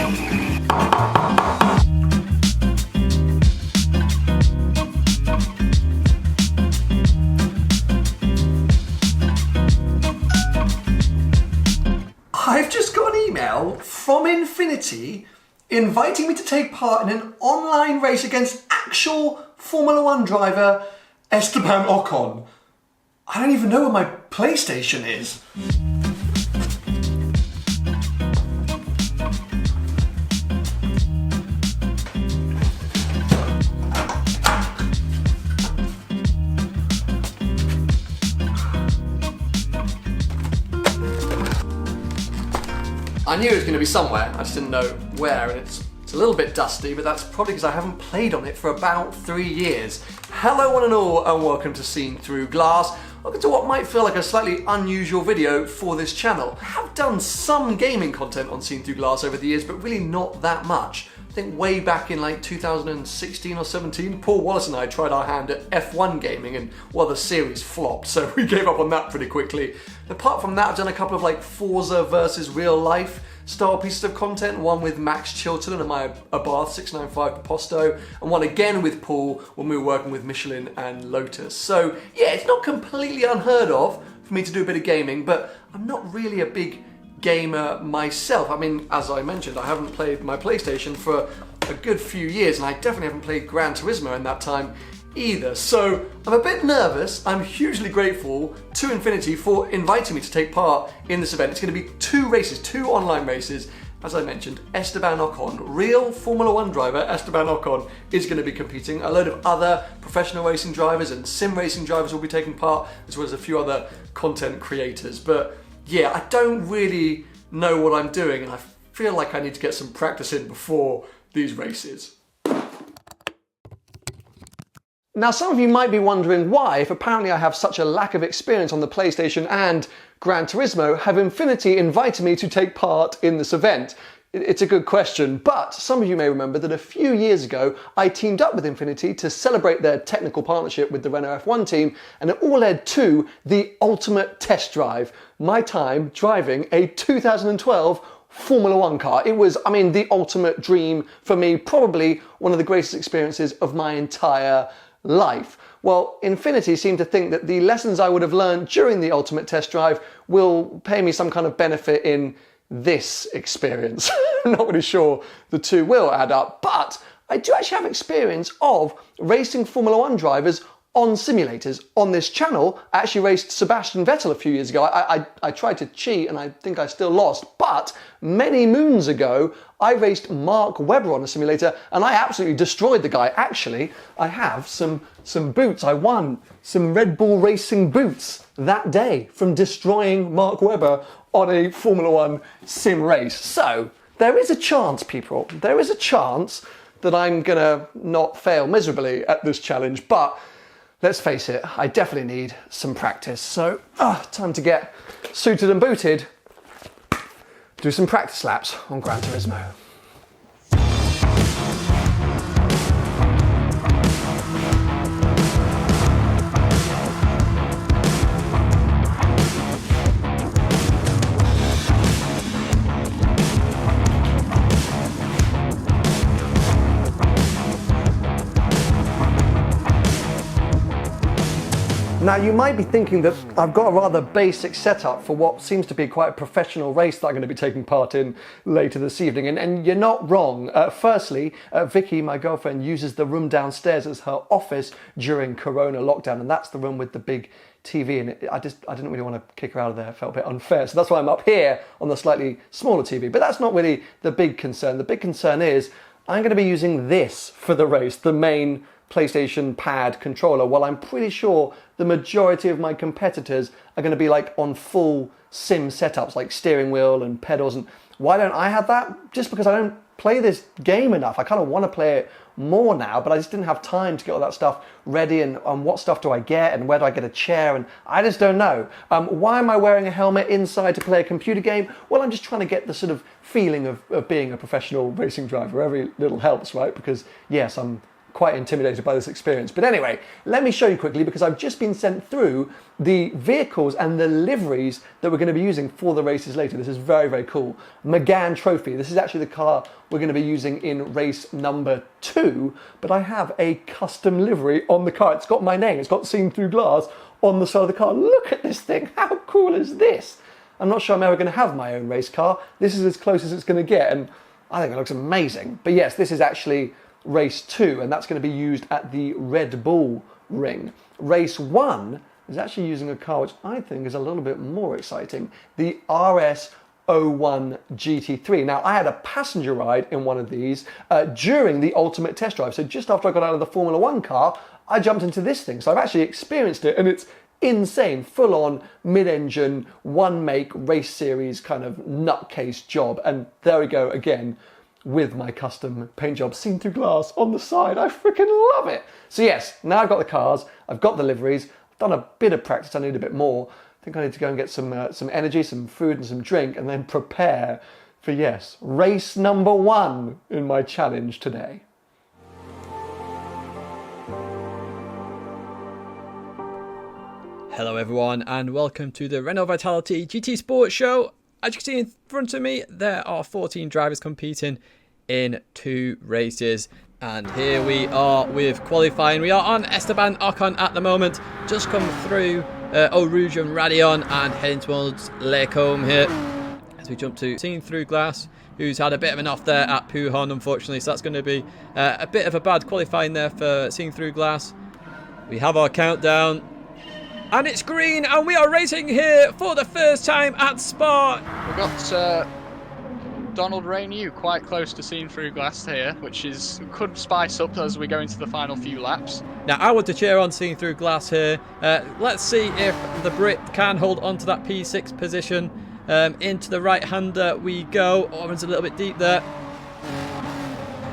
I've just got an email from INFINITI inviting me to take part in an online race against actual Formula 1 driver Esteban Ocon. I don't even know where my PlayStation is. I knew it was going to be somewhere, I just didn't know where, and it's a little bit dusty, but that's probably because I haven't played on it for about 3 years. Hello one and all, and welcome to Seen Through Glass. Welcome to what might feel like a slightly unusual video for this channel. I have done some gaming content on Seen Through Glass over the years, but really not that much. I think way back in like 2016 or 17, Paul Wallace and I tried our hand at F1 gaming, and well, the series flopped, so we gave up on that pretty quickly. Apart from that, I've done a couple of like Forza versus real life style pieces of content, one with Max Chilton and my Abarth 695 Posto, and one again with Paul when we were working with Michelin and Lotus. So yeah, it's not completely unheard of for me to do a bit of gaming, but I'm not really a big gamer myself. I mean, as I mentioned, I haven't played my PlayStation for a good few years, and I definitely haven't played Gran Turismo in that time either. So I'm a bit nervous. I'm hugely grateful to INFINITI for inviting me to take part in this event. It's going to be 2 races, 2 online races. As I mentioned, Esteban Ocon, real Formula 1 driver Esteban Ocon, is going to be competing. A load of other professional racing drivers and sim racing drivers will be taking part, as well as a few other content creators. But yeah, I don't really know what I'm doing, and I feel like I need to get some practice in before these races. Now, some of you might be wondering why, if apparently I have such a lack of experience on the PlayStation and Gran Turismo, have INFINITI invited me to take part in this event. It's a good question, but some of you may remember that a few years ago I teamed up with INFINITI to celebrate their technical partnership with the Renault F1 team, and it all led to the ultimate test drive, my time driving a 2012 Formula 1 car. It was, I mean, the ultimate dream for me, probably one of the greatest experiences of my entire life. Well, INFINITI seemed to think that the lessons I would have learned during the ultimate test drive will pay me some kind of benefit in this experience. I'm not really sure the two will add up, but I do actually have experience of racing Formula 1 drivers on simulators. On this channel, I actually raced Sebastian Vettel a few years ago. I tried to cheat, and I think I still lost, but many moons ago, I raced Mark Webber on a simulator, and I absolutely destroyed the guy. Actually, I have some boots. I won some Red Bull Racing boots that day from destroying Mark Webber on a Formula 1 sim race. So, there is a chance, people, there is a chance that I'm gonna not fail miserably at this challenge, but let's face it, I definitely need some practice. So, time to get suited and booted, do some practice laps on Gran Turismo. Now, you might be thinking that I've got a rather basic setup for what seems to be quite a professional race that I'm going to be taking part in later this evening, and you're not wrong. Firstly, Vicky, my girlfriend, uses the room downstairs as her office during Corona lockdown, and that's the room with the big TV, and I didn't really want to kick her out of there. It felt a bit unfair, so that's why I'm up here on the slightly smaller TV, but that's not really the big concern. The big concern is I'm going to be using this for the race, the main PlayStation pad controller, while I'm pretty sure the majority of my competitors are going to be like on full sim setups, like steering wheel and pedals. And why don't I have that? Just because I don't play this game enough. I kind of want to play it more now, but I just didn't have time to get all that stuff ready, and what stuff do I get, and where do I get a chair, and I just don't know. Why am I wearing a helmet inside to play a computer game? Well, I'm just trying to get the sort of feeling of being a professional racing driver. Every little helps, right? Because yes, I'm quite intimidated by this experience. But anyway, let me show you quickly, because I've just been sent through the vehicles and the liveries that we're going to be using for the races later. This is very, very cool. McGann Trophy. This is actually the car we're going to be using in race number 2, but I have a custom livery on the car. It's got my name. It's got seen through glass on the side of the car. Look at this thing. How cool is this? I'm not sure I'm ever going to have my own race car. This is as close as it's going to get, and I think it looks amazing. But yes, this is actually race 2, and that's going to be used at the Red Bull Ring. Race 1 is actually using a car which I think is a little bit more exciting, the RS01 GT3. Now, I had a passenger ride in one of these during the Ultimate Test Drive. So just after I got out of the Formula 1 car, I jumped into this thing. So I've actually experienced it, and it's insane, full-on mid-engine, one-make race series kind of nutcase job. And there we go again with my custom paint job seen through glass on the side. I freaking love it. So yes, now I've got the cars, I've got the liveries, I've done a bit of practice, I need a bit more. I think I need to go and get some energy, some food and some drink, and then prepare for, yes, race number 1 in my challenge today. Hello everyone, and welcome to the Renault Vitality GT Sport Show. As you can see in front of me, there are 14 drivers competing in 2 races. And here we are with qualifying. We are on Esteban Ocon at the moment. Just come through Eau Rouge and Radion and heading towards Les Combes here. As we jump to Seen Through Glass, who's had a bit of an off there at Pujon, unfortunately. So that's going to be a bit of a bad qualifying there for Seen Through Glass. We have our countdown. And it's green, and we are racing here for the first time at Spa. We've got Donald Renault quite close to Seen Through Glass here, which could spice up as we go into the final few laps. Now, I want to cheer on Seen Through Glass here. Let's see if the Brit can hold on to that P6 position. Into the right-hander we go. Oh, it's a little bit deep there.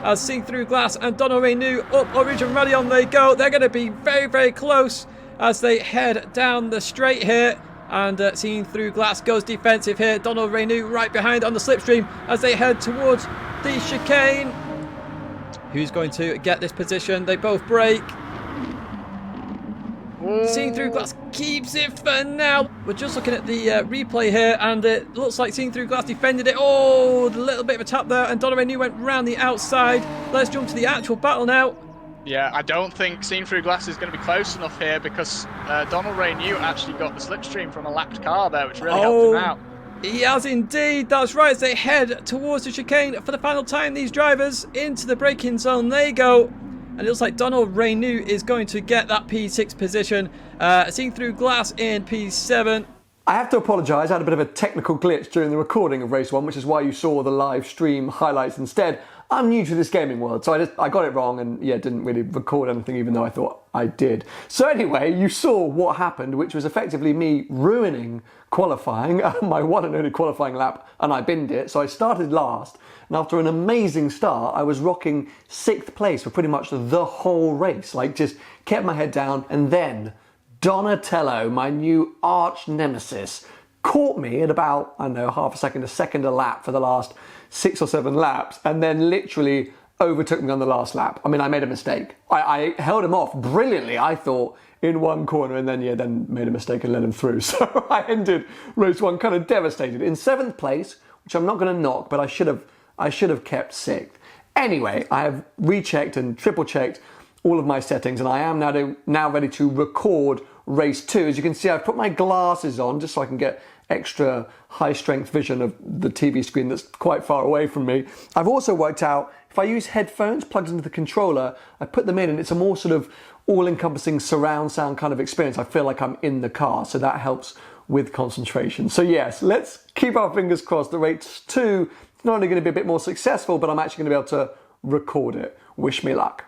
As Seen Through Glass and Donald Renault up Origin Radion they go. They're going to be very, very close as they head down the straight here. And Seen Through Glass goes defensive here. Donald Renault right behind on the slipstream as they head towards the chicane. Who's going to get this position? They both break. Seen Through Glass keeps it for now. We're just looking at the replay here, and it looks like Seen Through Glass defended it. Oh, a little bit of a tap there, and Donald Renault went round the outside. Let's jump to the actual battle now. Yeah, I don't think Seen Through Glass is going to be close enough here, because Donald Renault actually got the slipstream from a lapped car there, which really helped him out. He has indeed, that's right. As they head towards the chicane for the final time, these drivers into the braking zone they go. And it looks like Donald Renault is going to get that P6 position. Seen Through Glass in P7. I have to apologise, I had a bit of a technical glitch during the recording of race 1, which is why you saw the live stream highlights instead. I'm new to this gaming world, so I got it wrong and yeah, didn't really record anything even though I thought I did. So anyway, you saw what happened, which was effectively me ruining qualifying, my one and only qualifying lap, and I binned it. So I started last, and after an amazing start, I was rocking 6th place for pretty much the whole race. Like, just kept my head down, and then Donatello, my new arch nemesis, caught me at about, I don't know, half a second a lap for the last 6 or 7 laps, and then literally overtook me on the last lap. I mean, I made a mistake. I held him off brilliantly, I thought, in one corner, and then made a mistake and let him through. So I ended race 1 kind of devastated. In 7th place, which I'm not going to knock, but I should have kept 6th. Anyway, I have rechecked and triple checked all of my settings, and I am now ready to record race 2. As you can see, I've put my glasses on just so I can get extra high strength vision of the TV screen that's quite far away from me. I've also worked out if I use headphones plugged into the controller, I put them in and it's a more sort of all-encompassing surround sound kind of experience. I feel like I'm in the car, so that helps with concentration. So yes, let's keep our fingers crossed that race 2 is not only going to be a bit more successful, but I'm actually going to be able to record it. Wish me luck.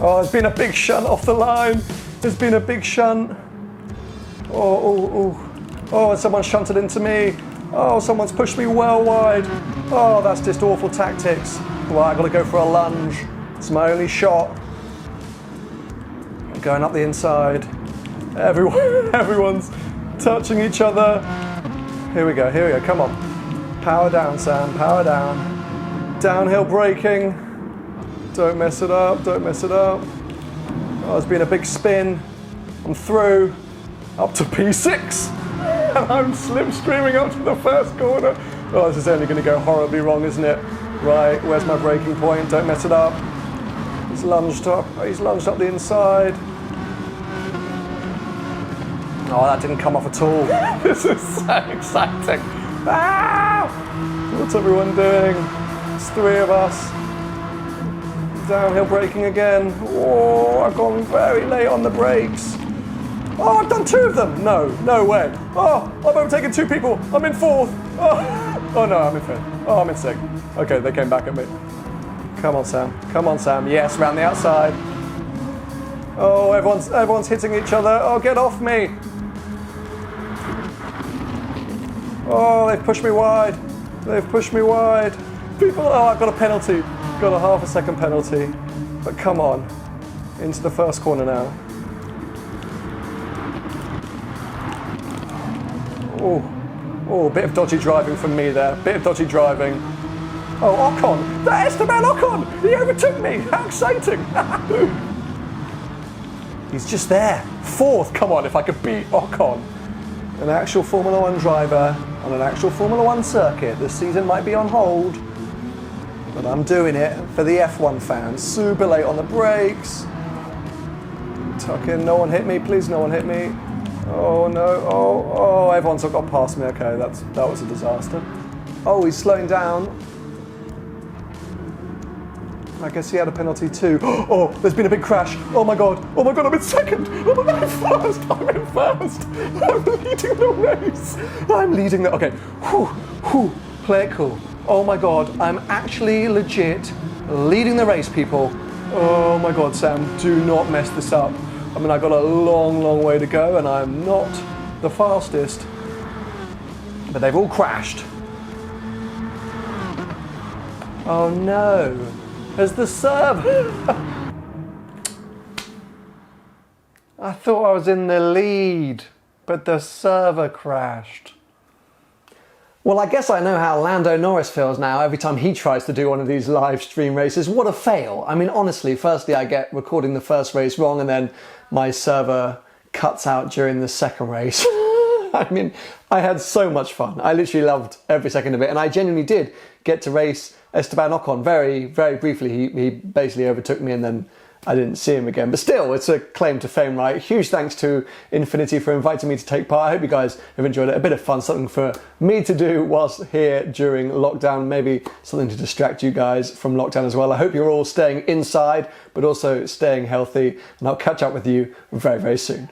Oh, there's been a big shunt off the line. There's been a big shunt. Oh, someone shunted into me. Oh, someone's pushed me well wide. Oh, that's just awful tactics. Well, I gotta go for a lunge. It's my only shot. Going up the inside. Everyone's touching each other. Here we go, come on. Power down, Sam, power down. Downhill braking. Don't mess it up, don't mess it up. Oh, there's been a big spin. I'm through. Up to P6. And I'm slipstreaming up to the first corner. Oh, this is only going to go horribly wrong, isn't it? Right, where's my braking point? Don't mess it up. He's lunged up the inside. Oh, that didn't come off at all. This is so exciting. Ah! What's everyone doing? It's 3 of us. Downhill braking again. Oh, I've gone very late on the brakes. Oh, I've done 2 of them. No way. Oh, I've overtaken 2 people. I'm in 4th. Oh no, I'm in 5th. Oh, I'm in 6th. Okay, they came back at me. Come on, Sam. Come on, Sam. Yes, round the outside. Oh, everyone's hitting each other. Oh, get off me. Oh, they've pushed me wide. They've pushed me wide. People, oh, I've got a penalty. Got a half a second penalty. But come on. Into the first corner now. Oh, a bit of dodgy driving from me there. Bit of dodgy driving. Oh, Ocon! That Esteban Ocon! He overtook me! How exciting! He's just there. 4th. Come on, if I could beat Ocon. An actual Formula 1 driver on an actual Formula 1 circuit. This season might be on hold, but I'm doing it for the F1 fans. Super late on the brakes. Tuck in. No one hit me. Please, no one hit me. Oh no, oh, everyone's got past me. Okay, that was a disaster. Oh, he's slowing down. I guess he had a penalty too. Oh, there's been a big crash. Oh my god, I'm in 2nd. I'm in 1st, I'm leading the race. I'm leading the, okay, play it cool. Oh my god, I'm actually legit leading the race, people. Oh my god, Sam, do not mess this up. I mean, I've got a long way to go and I'm not the fastest, but they've all crashed. Oh no, has the server... I thought I was in the lead, but the server crashed. Well, I guess I know how Lando Norris feels now every time he tries to do one of these live stream races. What a fail. I mean, honestly, firstly, I get recording the first race wrong and then my server cuts out during the second race. I mean, I had so much fun. I literally loved every second of it. And I genuinely did get to race Esteban Ocon very briefly. He basically overtook me and then I didn't see him again. But still, it's a claim to fame, right? Huge thanks to INFINITI for inviting me to take part. I hope you guys have enjoyed it. A bit of fun, something for me to do whilst here during lockdown. Maybe something to distract you guys from lockdown as well. I hope you're all staying inside, but also staying healthy. And I'll catch up with you very soon.